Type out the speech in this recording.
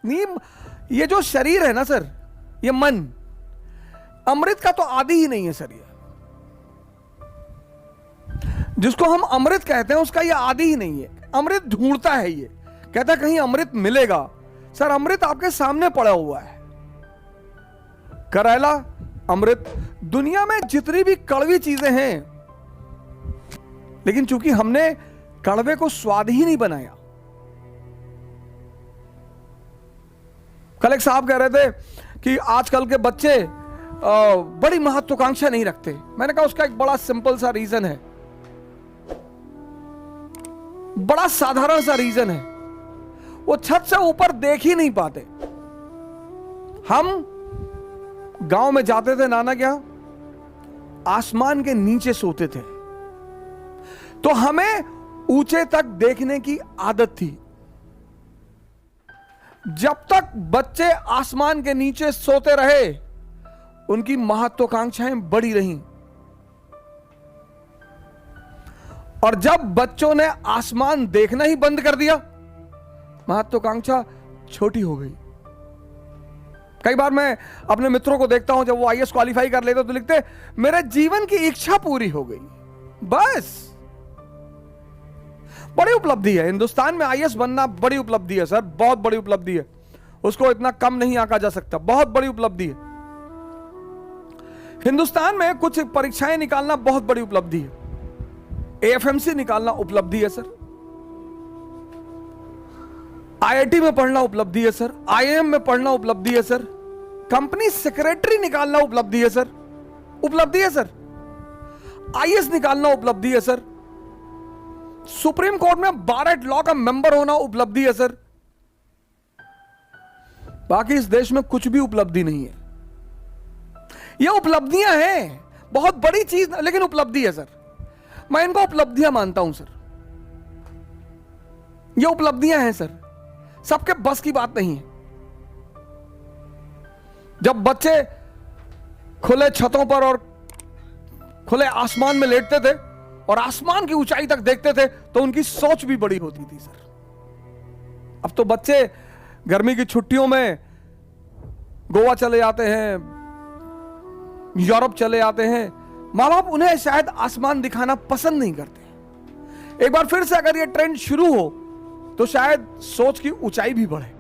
नीम, ये जो शरीर है ना सर, ये मन अमृत का तो आदि ही नहीं है सर। ये जिसको हम अमृत कहते हैं उसका ये आदि ही नहीं है। अमृत ढूंढता है, ये कहता है कहीं अमृत मिलेगा। सर अमृत आपके सामने पड़ा हुआ है। करेला अमृत। दुनिया में जितनी भी कड़वी चीजें हैं, लेकिन चूंकि हमने कड़वे को स्वाद ही नहीं बनाया। कल एक साहब कह रहे थे कि आजकल के बच्चे बड़ी महत्वाकांक्षा नहीं रखते। मैंने कहा उसका एक बड़ा सिंपल सा रीजन है, बड़ा साधारण सा रीजन है। वो छत से ऊपर देख ही नहीं पाते। हम गांव में जाते थे नाना क्या, आसमान के नीचे सोते थे, तो हमें ऊंचे तक देखने की आदत थी। जब तक बच्चे आसमान के नीचे सोते रहे, उनकी महत्वाकांक्षाएं बढ़ी रहीं। और जब बच्चों ने आसमान देखना ही बंद कर दिया, महत्वाकांक्षा छोटी हो गई। कई बार मैं अपने मित्रों को देखता हूं, जब वो आईएएस क्वालिफाई कर लेते तो लिखते मेरे जीवन की इच्छा पूरी हो गई। बस, बड़ी उपलब्धि है। हिंदुस्तान में आईएएस बनना बड़ी उपलब्धि है सर, बहुत बड़ी उपलब्धि है। उसको इतना कम नहीं आंका जा सकता, बहुत बड़ी उपलब्धि है। हिंदुस्तान में कुछ परीक्षाएं निकालना बहुत बड़ी उपलब्धि है। एएफएमसी निकालना उपलब्धि है सर, आईआईटी में पढ़ना उपलब्धि है सर, आईआईएम में पढ़ना उपलब्धि है सर, कंपनी सेक्रेटरी निकालना उपलब्धि है सर, उपलब्धि है सर, आईएएस निकालना उपलब्धि है सर, सुप्रीम कोर्ट में बार एट लॉ का मेंबर होना उपलब्धि है सर। बाकी इस देश में कुछ भी उपलब्धि नहीं है। ये उपलब्धियां हैं, बहुत बड़ी चीज, लेकिन उपलब्धि है सर। मैं इनको उपलब्धियां मानता हूं सर। ये उपलब्धियां हैं सर, सबके बस की बात नहीं है। जब बच्चे खुले छतों पर और खुले आसमान में लेटते थे और आसमान की ऊंचाई तक देखते थे, तो उनकी सोच भी बड़ी होती थी सर। अब तो बच्चे गर्मी की छुट्टियों में गोवा चले जाते हैं, यूरोप चले जाते हैं। मां बाप उन्हें शायद आसमान दिखाना पसंद नहीं करते। एक बार फिर से अगर ये ट्रेंड शुरू हो तो शायद सोच की ऊंचाई भी बढ़े।